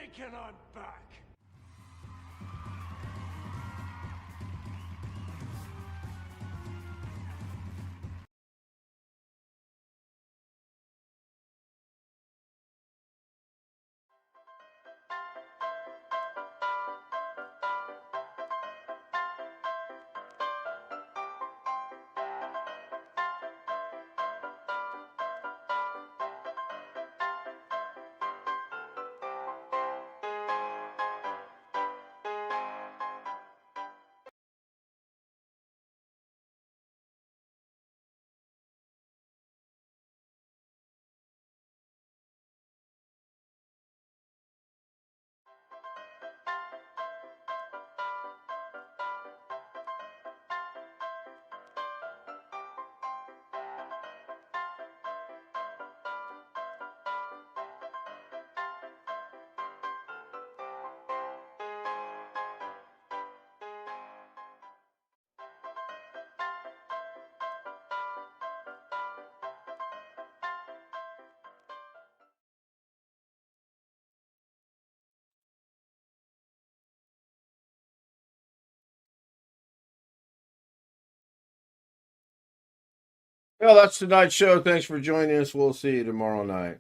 thinking I'm back? Well, that's tonight's show. Thanks for joining us. We'll see you tomorrow night.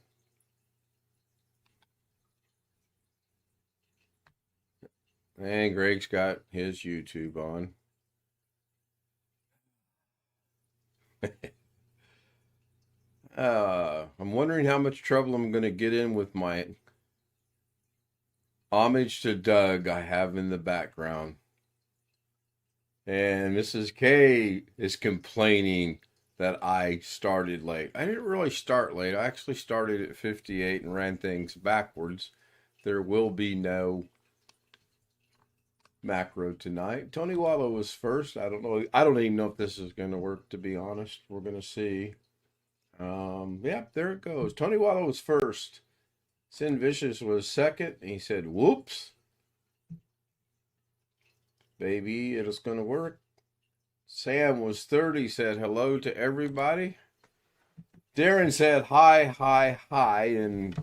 And Greg's got his YouTube on. I'm wondering how much trouble I'm going to get in with my homage to Doug I have in the background. And Mrs. K is complaining that I started late. I didn't really start late. I actually started at 58 and ran things backwards. There will be no macro tonight. Tony Wallow was first. I don't know. I don't even know if this is going to work, to be honest. We're going to see. Yep, there it goes. Tony Wallow was first. Sin Vicious was second. He said, whoops. Baby, it is going to work. Sam was third. He said hello to everybody. Darren said hi, hi, hi, in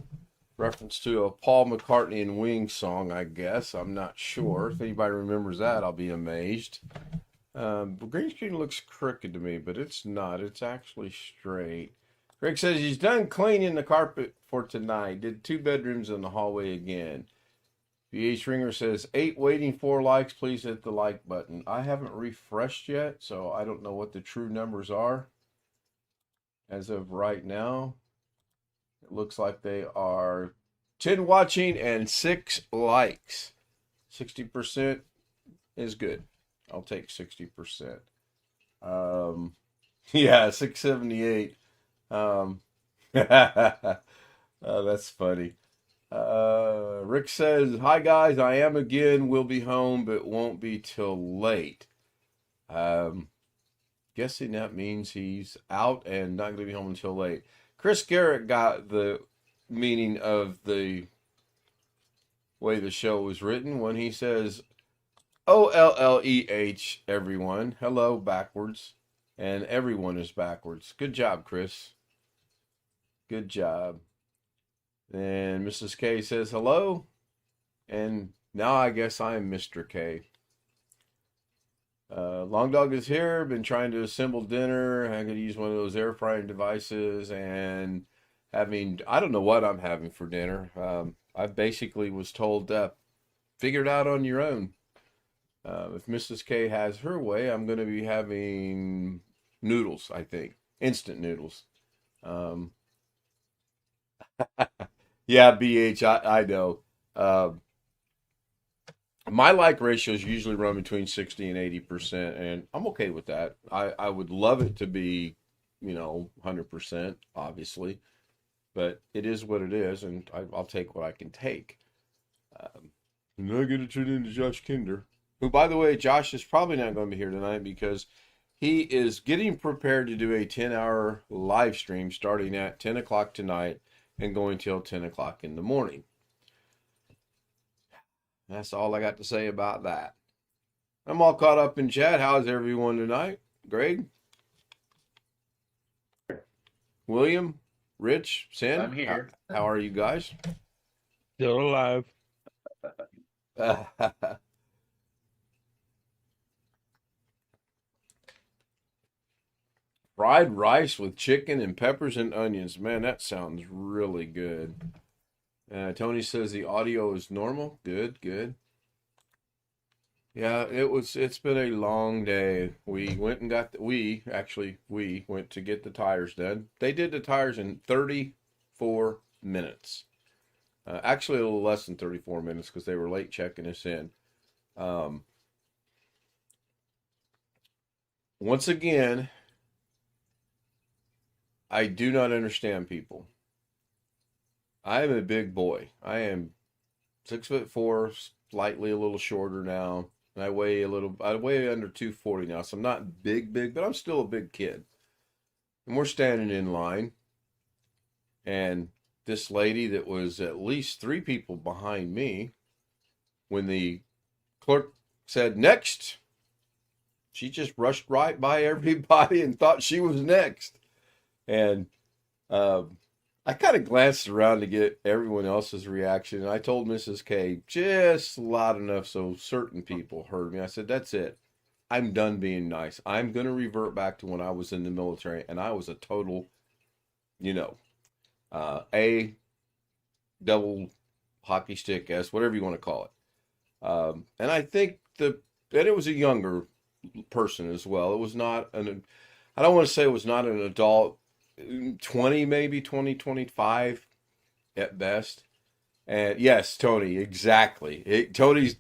reference to a Paul McCartney and Wings song, I guess. I'm not sure. If anybody remembers that, I'll be amazed. Green screen looks crooked to me, but it's not. It's actually straight. Greg says he's done cleaning the carpet for tonight. Did 2 bedrooms in the hallway again. VH Ringer says 8 waiting for likes. Please hit the like button. I haven't refreshed yet, so I don't know what the true numbers are. As of right now, it looks like they are 10 watching and 6 likes. 60% is good. I'll take 60%. Yeah, 678. That's funny. Rick says, hi guys, I am again. Will be home, but won't be till late. Guessing that means he's out and not going to be home until late. Chris Garrett got the meaning of the way the show was written when he says, OLLEH, everyone. Hello, backwards. And everyone is backwards. Good job, Chris. Good job. And Mrs. K says hello. And now I guess I'm Mr. K. Long Dog is here. Been trying to assemble dinner. I could use one of those air frying devices and having, I don't know what I'm having for dinner. I basically was told, figure it out on your own. If Mrs. K has her way, I'm going to be having noodles, I think. Instant noodles. Yeah, BH, I know. My like ratios usually run between 60 and 80%, and I'm okay with that. I would love it to be, 100%, obviously, but it is what it is, and I'll take what I can take. I'm not going to turn into Josh Kinder, who, by the way, Josh is probably not going to be here tonight because he is getting prepared to do a 10-hour live stream starting at 10 o'clock tonight and going till 10 o'clock in the morning. That's all I got to say about that. I'm all caught up in chat. How's everyone tonight? Greg? William? Rich? Sin? I'm here. How are you guys? Still alive. Fried rice with chicken and peppers and onions. Man, that sounds really good. Tony says the audio is normal. Good, good. Yeah, it's been a long day. We went and got we went to get the tires done. They did the tires in 34 minutes. Actually, a little less than 34 minutes because they were late checking us in. Um, Once again, I do not understand people. I am a big boy. I am 6'4", slightly a little shorter now. And I weigh under 240 now. So I'm not big, but I'm still a big kid. And we're standing in line. And this lady that was at least 3 people behind me, when the clerk said next, she just rushed right by everybody and thought she was next. And I kind of glanced around to get everyone else's reaction. And I told Mrs. K just loud enough so certain people heard me. I said, that's it. I'm done being nice. I'm going to revert back to when I was in the military. And I was a total, A double hockey stick S, whatever you want to call it. And I think that it was a younger person as well. It was not I don't want to say it was not an adult, 20, maybe 20, 25 at best. And yes, Tony, exactly. Tony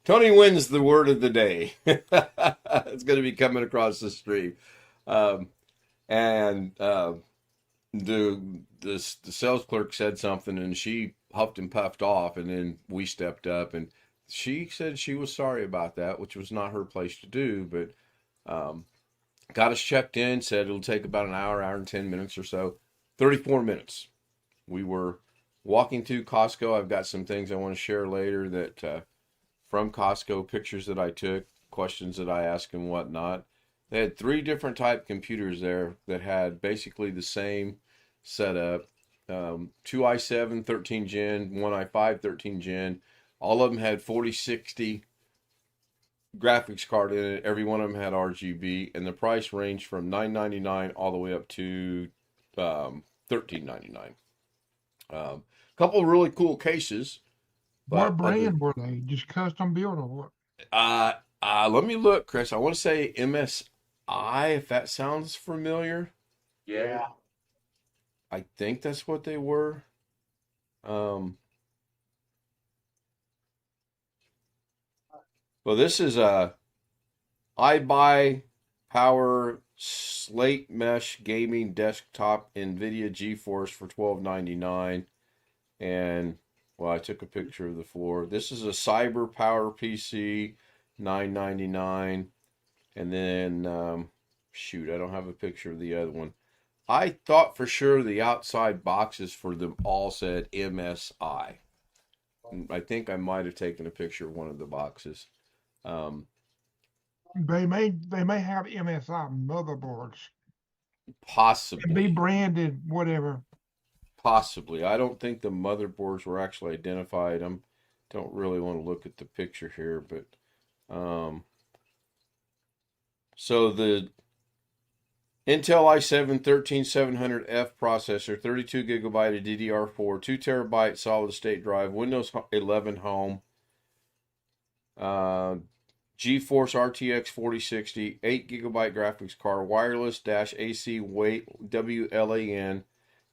wins the word of the day. It's going to be coming across the stream. And the sales clerk said something and she huffed and puffed off, and then we stepped up and she said she was sorry about that, which was not her place to do, but got us checked in, said it'll take about an hour and 10 minutes or so. 34 minutes. We were walking to Costco. I've got some things I want to share later that from Costco, pictures that I took, questions that I asked and whatnot. They had 3 different type computers there that had basically the same setup. 2 i7 13 gen, 1 i5 13 gen. All of them had 4060 graphics card in it. Every one of them had RGB, and the price ranged from $9.99 all the way up to $13.99. Couple of really cool cases. What brand were they? Just custom built or what? Let me look, Chris. I want to say MSI, if that sounds familiar. Yeah. I think that's what they were. Well, this is a iBuy Power Slate Mesh Gaming Desktop NVIDIA GeForce for $12.99. And, well, I took a picture of the floor. This is a Cyber Power PC, $9.99. And then, shoot, I don't have a picture of the other one. I thought for sure the outside boxes for them all said MSI. I think I might have taken a picture of one of the boxes. They may have MSI motherboards and be Possibly. branded whatever. Possibly. I don't think the motherboards were actually identified. I don't really want to look at the picture here, but so the Intel i7 13700F processor, 32 gigabyte of DDR4, 2 terabyte solid state drive, Windows 11 Home, GeForce RTX 4060, 8 gigabyte graphics card, wireless dash AC WLAN,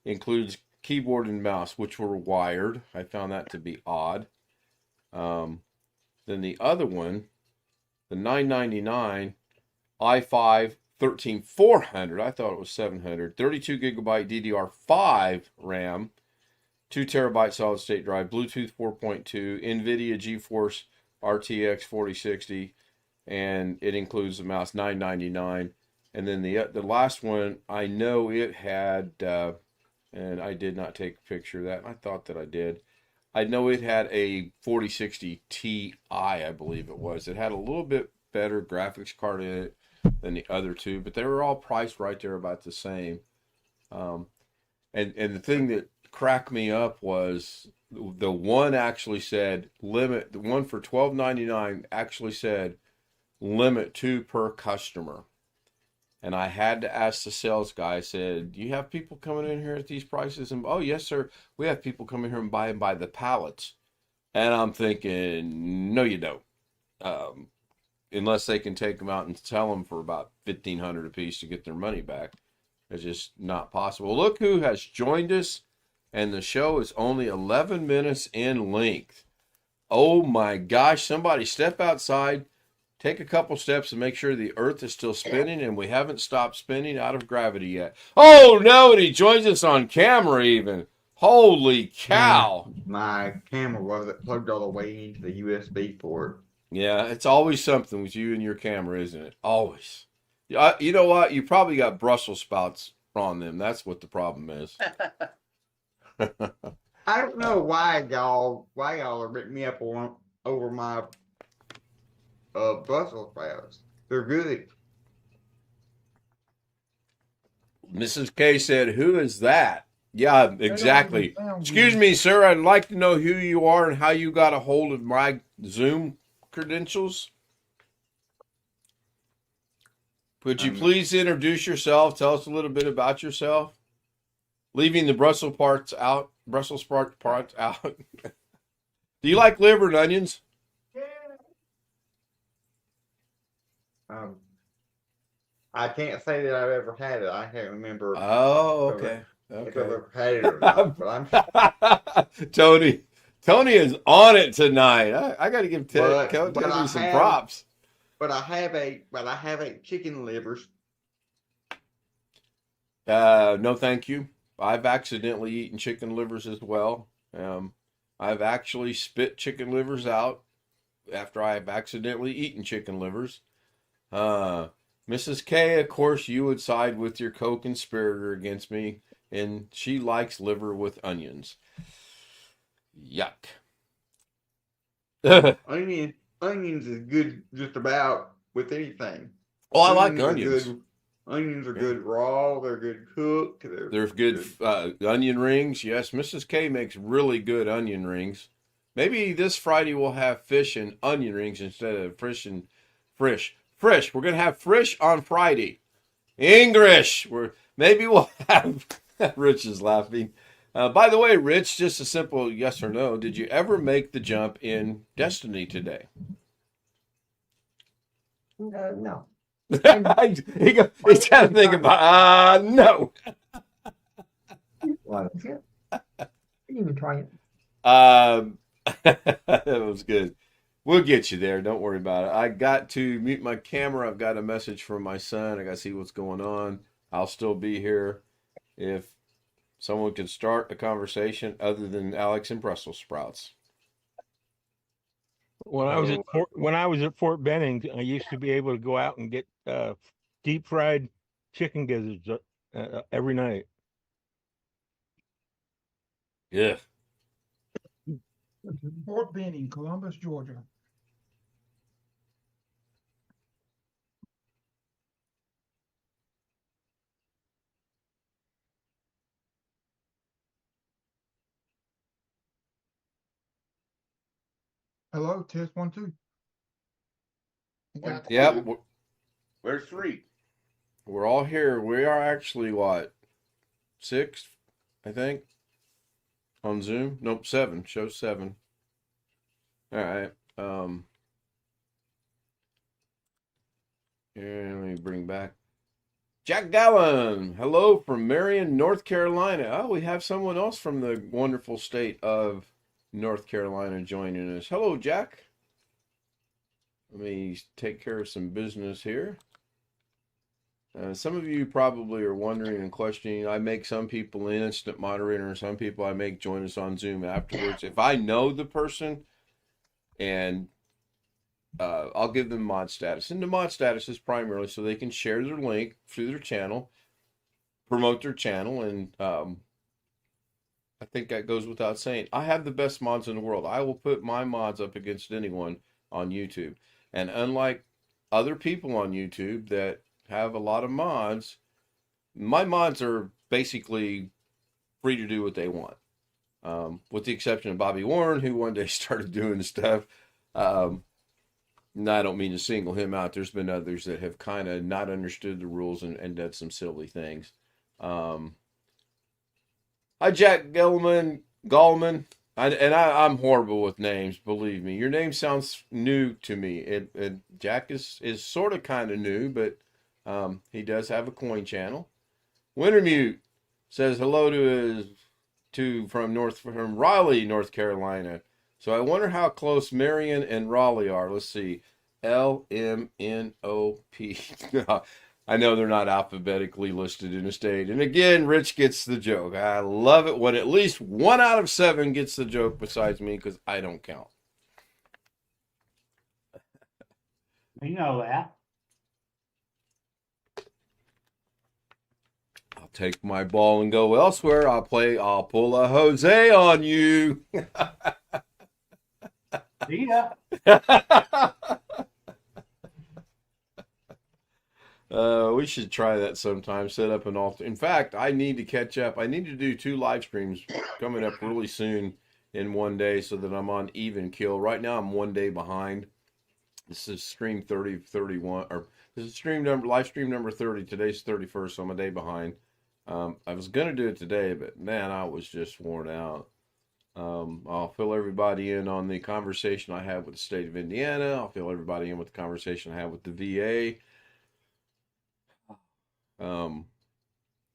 includes keyboard and mouse, which were wired. I found that to be odd. Then the other one, the $9.99 i5 13400, I thought it was 700, 32 gigabyte DDR5 RAM, 2 terabyte solid state drive, Bluetooth 4.2, NVIDIA GeForce RTX 4060, and it includes the mouse, $9.99. And then the last one, I know it had, and I did not take a picture of that. I thought that I did. I know it had a 4060 Ti, I believe it was. It had a little bit better graphics card in it than the other two, but they were all priced right there about the same. And the thing that cracked me up was the one actually said limit. The one for $12.99 actually said limit 2 per customer. And I had to ask the sales guy, I said, do you have people coming in here at these prices? And, oh, yes, sir. We have people coming here and buying by the pallets. And I'm thinking, no, you don't. Unless they can take them out and sell them for about $1,500 a piece to get their money back. It's just not possible. Look who has joined us. And the show is only 11 minutes in length. Oh, my gosh. Somebody step outside. Take a couple steps and make sure the earth is still spinning and we haven't stopped spinning out of gravity yet. Oh, no, and he joins us on camera even. Holy cow. My camera wasn't plugged all the way into the USB port. Yeah, it's always something with you and your camera, isn't it? Always. You know what? You probably got Brussels sprouts on them. That's what the problem is. I don't know why y'all are ripping me up over my Brussels sprouts. They're good. Mrs. K said, who is that? Yeah, exactly. Excuse me, sir. I'd like to know who you are and how you got a hold of my Zoom credentials. Would you please introduce yourself? Tell us a little bit about yourself. Leaving the Brussels sprouts out. Do you like liver and onions? I can't say that I've ever had it. I can't remember. Oh, okay. If I've ever had it or not. But I'm Tony is on it tonight. I got to give Tony some props. But I have a chicken livers. No, thank you. I've accidentally eaten chicken livers as well. I've actually spit chicken livers out after I've accidentally eaten chicken livers. Mrs. K, of course, you would side with your co-conspirator against me, and she likes liver with onions. Yuck. Onions is good just about with anything. Oh, I like onions. Onions are good raw. They're good cooked. They're good onion rings. Yes, Mrs. K makes really good onion rings. Maybe this Friday we'll have fish and onion rings instead of fish and frish. Frish. We're going to have frish on Friday. English. Maybe we'll have... Rich is laughing. By the way, Rich, just a simple yes or no. Did you ever make the jump in Destiny today? No. He's got to think about, no. Well, yeah. I didn't even try it. That was good. We'll get you there. Don't worry about it. I got to mute my camera. I've got a message from my son. I got to see what's going on. I'll still be here if someone can start a conversation other than Alex and Brussels sprouts. When I was at Fort Benning, I used to be able to go out and get deep fried chicken gizzards every night. Yeah. Fort Benning, Columbus, Georgia. Hello, test 1, 2. Yep. Where's 3? We're all here. We are actually, what, 6, I think, on Zoom? Nope, 7. Show 7. All right. Here, let me bring back Jack Gallen. Hello from Marion, North Carolina. Oh, we have someone else from the wonderful state of North Carolina joining us. Hello, Jack. Let me take care of some business here. Some of you probably are wondering and questioning. I make some people an instant moderator, and some people I make join us on Zoom afterwards. If I know the person, and I'll give them mod status. And the mod status is primarily so they can share their link through their channel, promote their channel, and I think that goes without saying. I have the best mods in the world. I will put my mods up against anyone on YouTube. And unlike other people on YouTube that have a lot of mods, my mods are basically free to do what they want. With the exception of Bobby Warren, who one day started doing stuff. No, I don't mean to single him out. There's been others that have kind of not understood the rules and done some silly things. Hi, Jack Gallman. I'm horrible with names, believe me. Your name sounds new to me. Jack is sort of kind of new, but he does have a coin channel. Wintermute says hello from Raleigh, North Carolina. So I wonder how close Marion and Raleigh are. Let's see. LMNOP. I know they're not alphabetically listed in a state. And again, Rich gets the joke. I love it when at least 1 out of 7 gets the joke besides me, because I don't count. You know that. I'll take my ball and go elsewhere. I'll pull a Jose on you. See ya. We should try that sometime. Set up an altar. In fact, I need to catch up. I need to do 2 live streams coming up really soon in one day so that I'm on even kill. Right now, I'm 1 day behind. This is stream 31, or this is live stream number 30. Today's 31st, so I'm a day behind. I was going to do it today, but man, I was just worn out. I'll fill everybody in on the conversation I had with the state of Indiana. I'll fill everybody in with the conversation I had with the VA.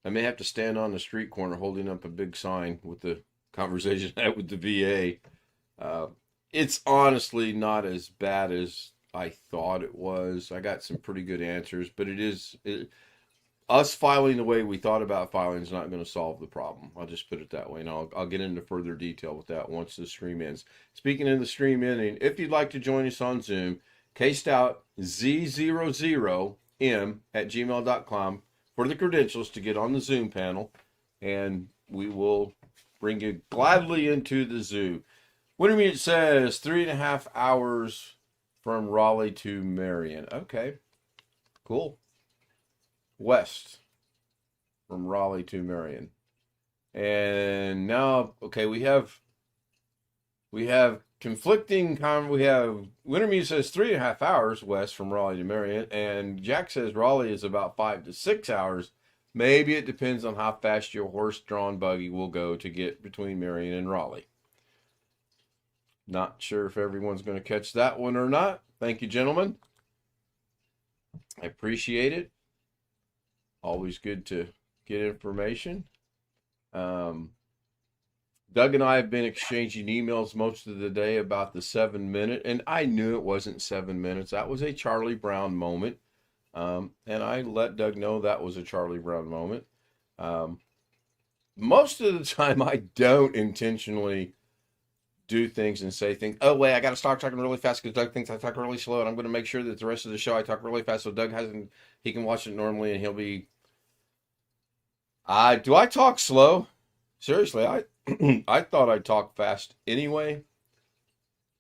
I may have to stand on the street corner holding up a big sign with the conversation I had with the VA. It's honestly not as bad as I thought it was. I got some pretty good answers, but us filing the way we thought about filing is not going to solve the problem. I'll just put it that way, and I'll get into further detail with that once the stream ends. Speaking of the stream ending, if you'd like to join us on Zoom, kstout000m@gmail.com for the credentials to get on the Zoom panel, and we will bring you gladly into the zoo. Wintermute says 3.5 hours from Raleigh to Marion. Okay, cool. West from Raleigh to Marion. And now, okay, we have conflicting we have Wintermute says 3.5 hours west from Raleigh to Marion, and Jack says Raleigh is about 5 to 6 hours. Maybe it depends on how fast your horse-drawn buggy will go to get between Marion and Raleigh. Not sure if everyone's going to catch that one or not. Thank you, gentlemen. I appreciate it. Always good to get information. Doug and I have been exchanging emails most of the day about the 7-minute, and I knew it wasn't 7 minutes. That was a Charlie Brown moment, and I let Doug know that was a Charlie Brown moment. Most of the time, I don't intentionally do things and say things. Oh, wait, I got to start talking really fast because Doug thinks I talk really slow, and I'm going to make sure that the rest of the show I talk really fast so Doug he can watch it normally, and he'll be... do I talk slow? Seriously, I thought I'd talk fast anyway,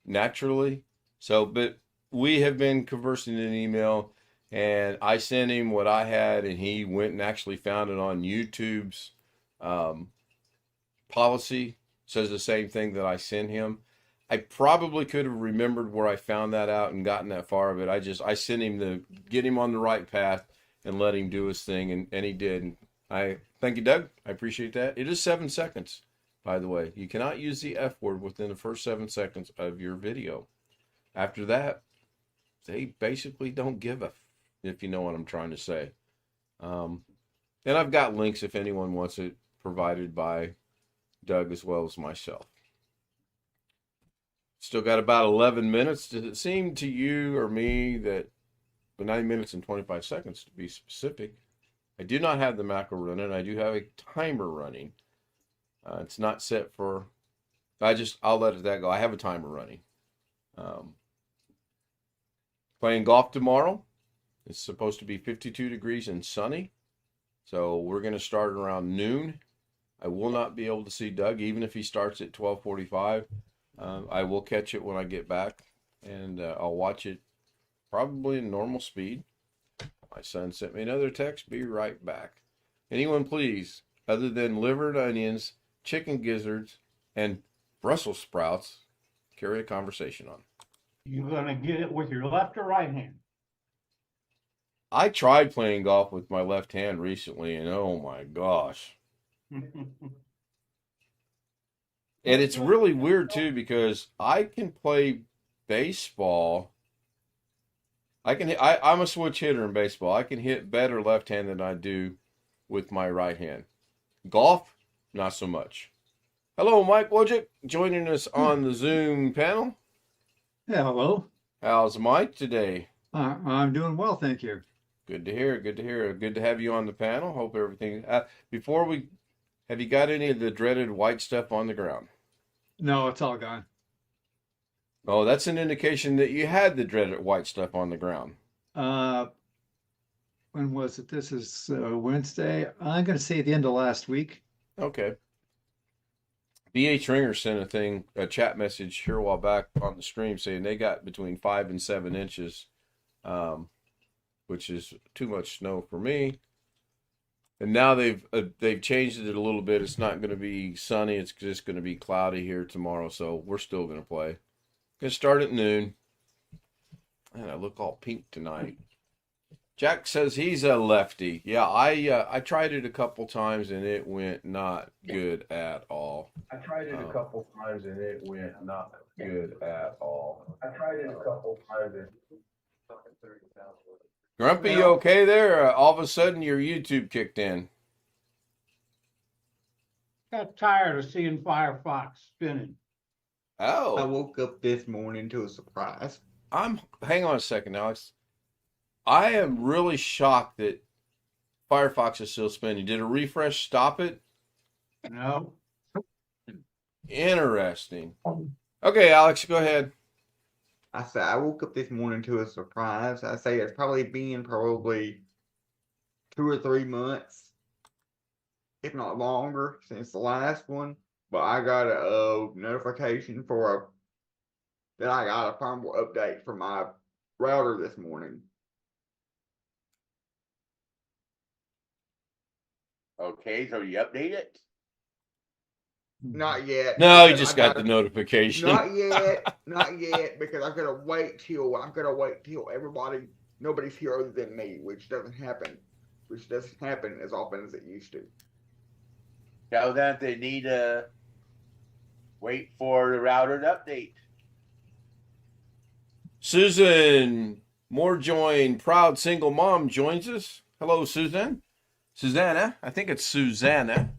naturally. So, but we have been conversing in email, and I sent him what I had, and he went and actually found it on YouTube's policy. Says the same thing that I sent him. I probably could have remembered where I found that out and gotten that far of it. I sent him to get him on the right path and let him do his thing, and he did. And I thank you, Doug. I appreciate that. It is 7 seconds, by the way. You cannot use the F word within the first 7 seconds of your video. After that, they basically don't give a if you know what I'm trying to say. And I've got links if anyone wants it provided by Doug as well as myself. Still got about 11 minutes. Does it seem to you or me that 9 minutes and 25 seconds to be specific? I do not have the macro running. I do have a timer running. It's not set for... I'll let that go. I have a timer running. Playing golf tomorrow. It's supposed to be 52 degrees and sunny. So we're going to start around noon. I will not be able to see Doug, even if he starts at 12:45. I will catch it when I get back, and I'll watch it probably in normal speed. My son sent me another text. Be right back. Anyone, please other than liver and onions, chicken gizzards, and Brussels sprouts carry a conversation on? You gonna get it with your left or right hand? I tried playing golf with my left hand recently, and oh my gosh. And it's really weird too because I can play baseball. I'm a switch hitter in baseball. I can hit better left hand than I do with my right hand. Golf, not so much. Hello, Mike Wojcik, joining us on the Zoom panel. Yeah, hello. How's Mike today? I'm doing well, thank you. Good to hear. Good to hear. Good to have you on the panel. Hope everything. Have you got any of the dreaded white stuff on the ground? No, it's all gone. Oh, that's an indication that you had the dreaded white stuff on the ground. When was it? This is Wednesday. I'm going to say the end of last week. Okay. B.H. Ringer sent a chat message here a while back on the stream saying they got between 5 and 7 inches, which is too much snow for me. And now they've changed it a little bit. It's not going to be sunny. It's just going to be cloudy here tomorrow. So we're still going to play. Going to start at noon. And I look all pink tonight. Jack says he's a lefty. Yeah, I tried it a couple times and it went not good at all. Grumpy, you okay there? All of a sudden your YouTube kicked in. Got tired of seeing Firefox spinning. I Oh, woke up this morning to a surprise. hang on a second, Alex. I am really shocked that Firefox is still spinning. Did a refresh stop it? No, Interesting. Okay, Alex, go ahead. I said I woke up this morning to a surprise. I say it's probably been 2 or 3 months, if not longer, since the last one. But I got a notification that I got a firmware update for my router this morning. Okay, so you update it? Not yet. No, you because just I got the notification. Not yet, because I'm gonna wait till nobody's here other than me, which doesn't happen as often as it used to. Tell them they need to wait for the router to update. Susan Morejoin, proud single mom, joins us. Hello, Susan. Susanna. I think it's Susanna.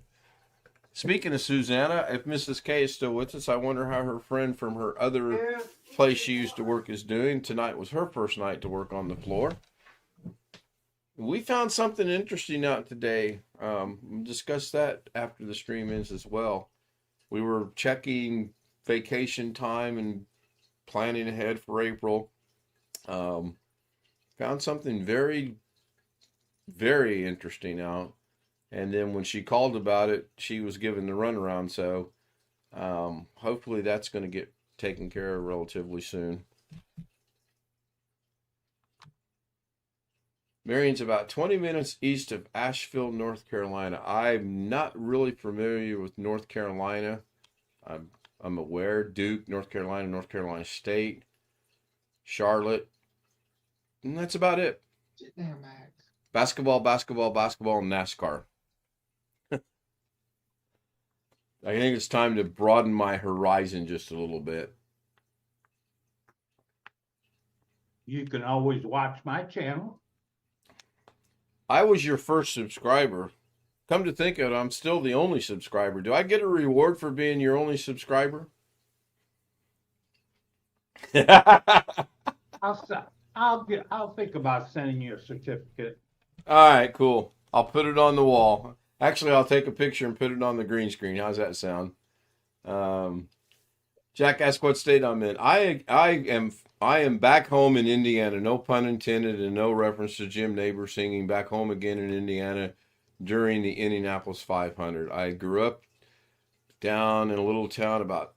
Speaking of Susanna, if Mrs. K is still with us, I wonder how her friend from her other place she used to work is doing. Tonight was her first night to work on the floor. We found something interesting out today. We'll discuss that after the stream ends as well. We were checking vacation time and planning ahead for April. Found something very, very interesting out. And then when she called about it, she was given the runaround. So hopefully that's going to get taken care of relatively soon. Marion's about 20 minutes east of Asheville, North Carolina. I'm not really familiar with North Carolina. I'm aware Duke, North Carolina State, Charlotte, and that's about it. Damn, Max. Basketball, and NASCAR. I think it's time to broaden my horizon just a little bit. you can always watch my channel. I was your first subscriber. Come to think of it, I'm still the only subscriber. Do I get a reward for being your only subscriber? I'll think about sending you a certificate. All right, cool. I'll put it on the wall. Actually, I'll take a picture and put it on the green screen. How's that sound? Jack asked what state I'm in. I am back home in Indiana. No pun intended, and no reference to Jim Neighbor singing "Back Home Again" in Indiana during the Indianapolis 500. I grew up down in a little town about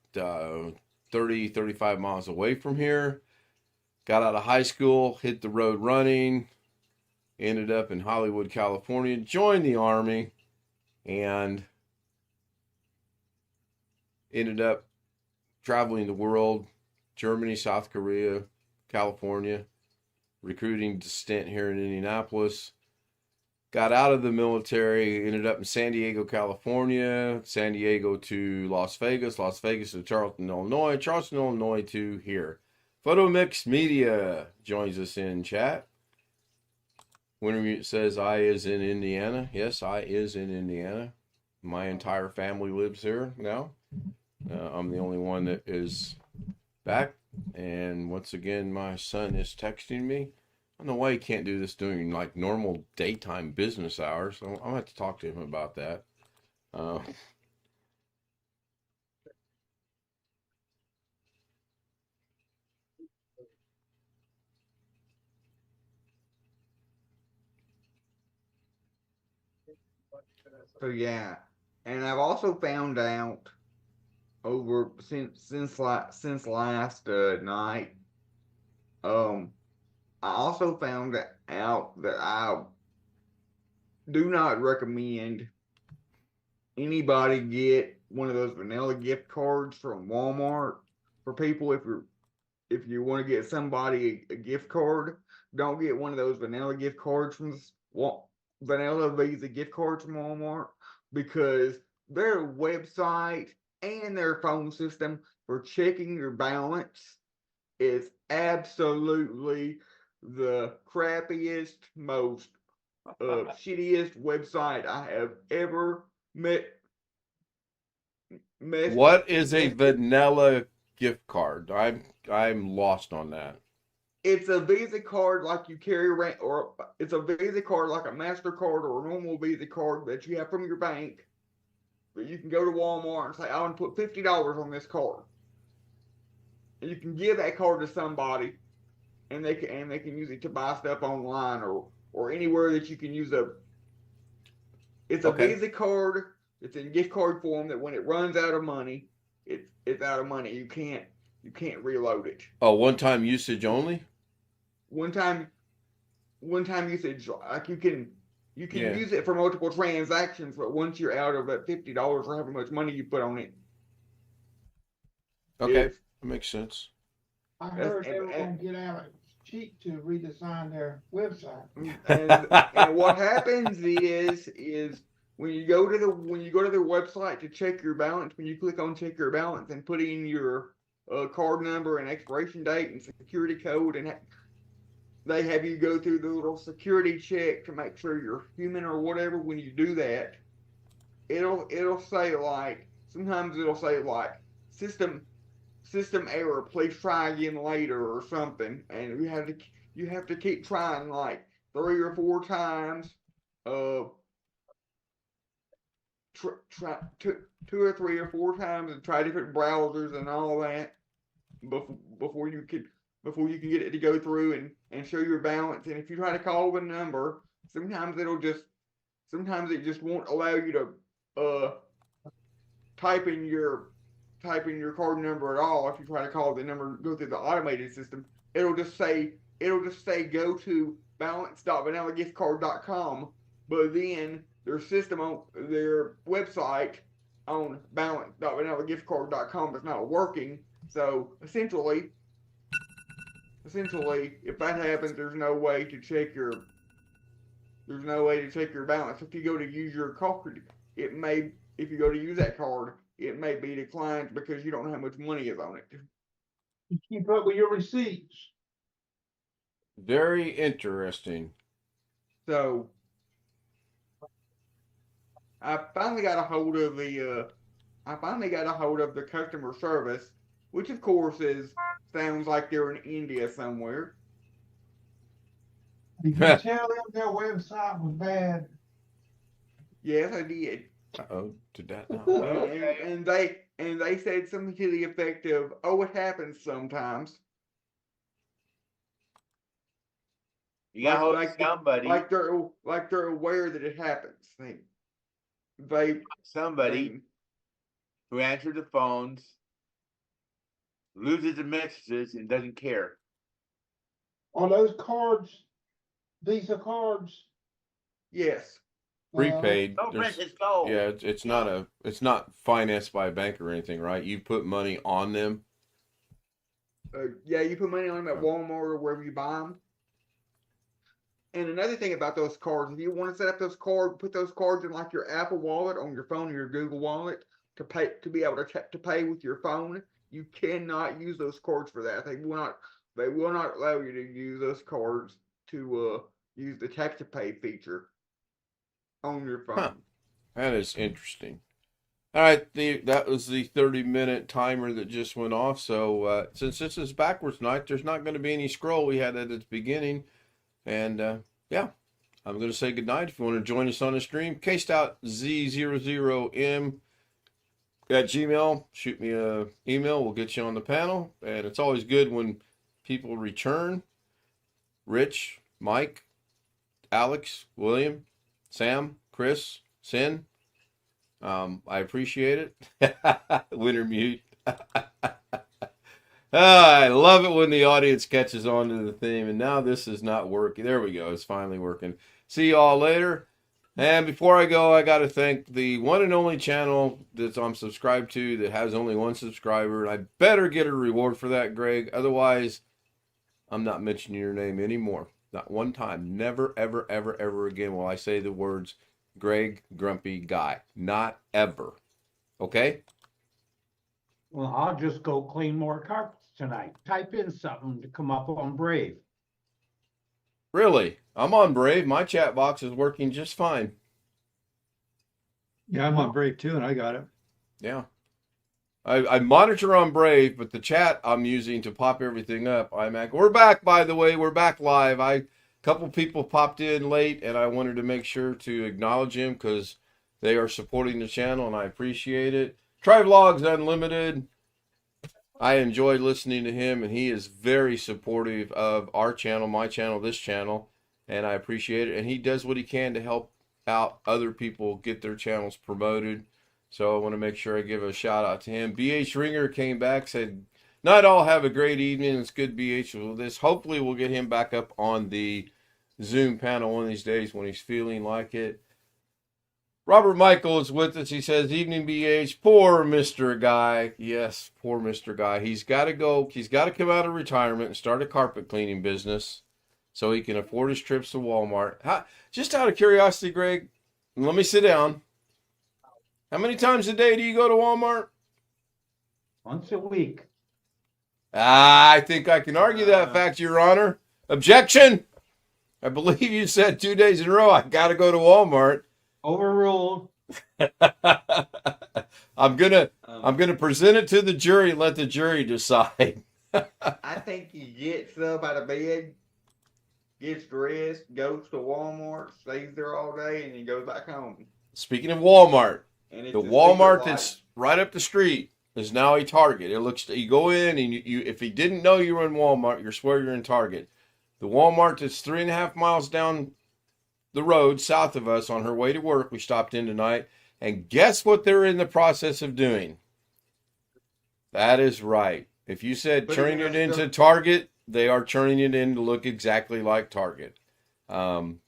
35 miles away from here. Got out of high school, hit the road running, ended up in Hollywood, California, joined the Army, and ended up traveling the world, Germany, South Korea, California, recruiting to stint here in Indianapolis. Got out of the military, ended up in San Diego, California, San Diego to Las Vegas, Las Vegas to Charleston, Illinois, Charleston, Illinois to here. Photo Mix Media joins us in chat. Wintermute says I is in Indiana. Yes, I is in Indiana. My entire family lives here now. I'm the only one that is back. And once again, my son is texting me. I don't know why he can't do this during like normal daytime business hours. So I'm gonna have to talk to him about that. So yeah, and I've also found out over since last night. I also found out that I do not recommend anybody get one of those vanilla gift cards from Walmart for people. If you want to get somebody a gift card, don't get one of those vanilla gift cards from vanilla Visa gift cards from Walmart, because their website and their phone system for checking your balance is absolutely the crappiest, most shittiest website I have ever met. What is a vanilla gift card? I'm lost on that. It's a Visa card like you carry around, or it's a Visa card like a MasterCard or a normal Visa card that you have from your bank. But you can go to Walmart and say, I want to put $50 on this card. And you can give that card to somebody, and they can use it to buy stuff online or anywhere that you can use it's a Okay. Visa card. It's in gift card form that when it runs out of money, it's out of money. You can't reload it. Oh, one-time usage only? One time usage, like you can Yeah. use it for multiple transactions, but once you're out of that $50 or however much money you put on it. Okay, it's- that makes sense. I That's- heard they were and- gonna get out of cheap to redesign their website. and what happens is when you go to their website to check your balance, when you click on check your balance and put in your card number and expiration date and security code, and they have you go through the little security check to make sure you're human or whatever. When you do that, it'll say like, sometimes it'll say like system error, please try again later or something, and you have to keep trying like 3 or 4 times, try 2 or 3 or 4 times, and try different browsers and all that before you can get it to go through and show your balance. And if you try to call the number, sometimes it just won't allow you to type in your card number at all. If you try to call the number, go through the automated system, it'll just say go to balance.vanillagiftcard.com, but then their system on their website on balance.vanillagiftcard.com is not working. So essentially, if that happens, there's no way to check your balance. If you go to use your card, if you go to use that card, it may be declined because you don't know how much money is on it. You keep up with your receipts. Very interesting. So I finally got a hold of the customer service, which of course sounds like they're in India somewhere. Did you tell them their website was bad? Yes, I did. Uh-oh, did that not? And they said something to the effect of, "Oh, it happens sometimes." You got hold of somebody. Like they're aware that it happens. Somebody who answers the phones, loses the messages, and doesn't care. Are those cards Visa cards? Yes. prepaid. Don't There's- print this gold. yeah, it's not financed by a bank or anything, right? You put money on them. Yeah, you put money on them at Walmart or wherever you buy them. And another thing about those cards, if you want to set up those cards, put those cards in like your Apple Wallet on your phone or your Google Wallet to pay to be able to pay with your phone. You cannot use those cards for that. They will not allow you to use those cards to use the tap to pay feature on your phone. Huh. That is interesting. All right, that was the 30-minute timer that just went off. So since this is backwards night, there's not going to be any scroll we had at the beginning. And yeah, I'm going to say goodnight. If you want to join us on the stream, case.z00m at Gmail. Shoot me an email. We'll get you on the panel. And it's always good when people return. Rich, Mike, Alex, William, Sam, Chris, Sin. I appreciate it. Winter mute. I love it when the audience catches on to the theme, and now this is not working. There we go. It's finally working. See you all later. And before I go, I got to thank the one and only channel that I'm subscribed to that has only one subscriber. And I better get a reward for that, Greg. Otherwise, I'm not mentioning your name anymore. Not one time. Never, ever, ever, ever again will I say the words Greg Grumpy Guy. Not ever. Okay? Well, I'll just go clean more carpets tonight. Type in something to come up on Brave. Really? I'm on Brave. My chat box is working just fine. Yeah, I'm on Brave too, and I got it. Yeah. I monitor on Brave, but the chat I'm using to pop everything up. We're back, by the way. We're back live. A couple people popped in late, and I wanted to make sure to acknowledge them because they are supporting the channel, and I appreciate it. Try Vlogs Unlimited. I enjoy listening to him, and he is very supportive of our channel, my channel, this channel, and I appreciate it. And he does what he can to help out other people get their channels promoted. So I want to make sure I give a shout out to him. BH Ringer came back, said, "Not all have a great evening. It's good, BH." Well, hopefully we'll get him back up on the Zoom panel one of these days when he's feeling like it. Robert Michael is with us. He says, "Evening, BH. Poor Mr. Guy." Yes, poor Mr. Guy. He's got to go. He's got to come out of retirement and start a carpet cleaning business so he can afford his trips to Walmart. Just out of curiosity, Greg, let me sit down. How many times a day do you go to Walmart? Once a week. I think I can argue that fact, Your Honor. Objection. I believe you said 2 days in a row I got to go to Walmart. Overruled. I'm gonna present it to the jury and let the jury decide. I think he gets up out of bed, gets dressed, goes to Walmart, stays there all day, and he goes back home. Speaking of Walmart, And it's the a Walmart secret that's right up the street is now a Target. It looks you go in and you if you didn't know you were in Walmart, you swear you're in Target. The Walmart that's 3.5 miles down the road south of us on her way to work, we stopped in tonight, and guess what they're in the process of doing? That is right. If you said But turning even it into still- Target, they are turning it in to look exactly like Target. Funny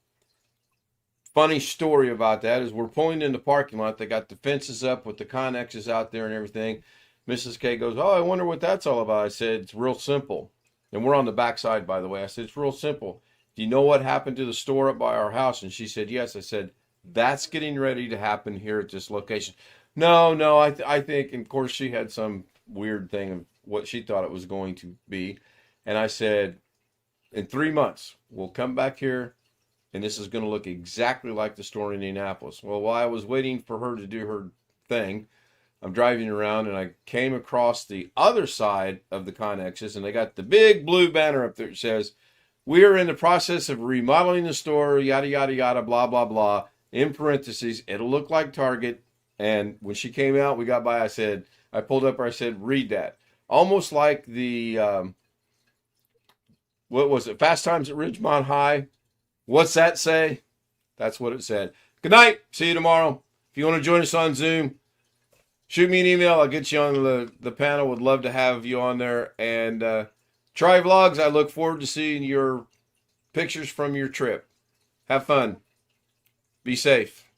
story about that is we're pulling in the parking lot. They got the fences up with the connexes out there and everything. Mrs. K goes, "Oh, I wonder what that's all about." I said, "It's real simple." And we're on the backside, by the way. I said, "It's real simple. Do you know what happened to the store up by our house?" And she said, "Yes." I said, "That's getting ready to happen here at this location." No, I think, and of course she had some weird thing of what she thought it was going to be. And I said, "In 3 months, we'll come back here and this is going to look exactly like the store in Indianapolis." Well, while I was waiting for her to do her thing, I'm driving around and I came across the other side of the connexes and they got the big blue banner up there that says, "We are in the process of remodeling the store, yada, yada, yada, blah, blah, blah." In parentheses, it'll look like Target. And when she came out, we got by, I pulled up, I said, "Read that." Almost like the, what was it? Fast Times at Ridgemont High. What's that say? That's what it said. Good night. See you tomorrow. If you want to join us on Zoom, shoot me an email. I'll get you on the panel. Would love to have you on there. And Try Vlogs, I look forward to seeing your pictures from your trip. Have fun. Be safe.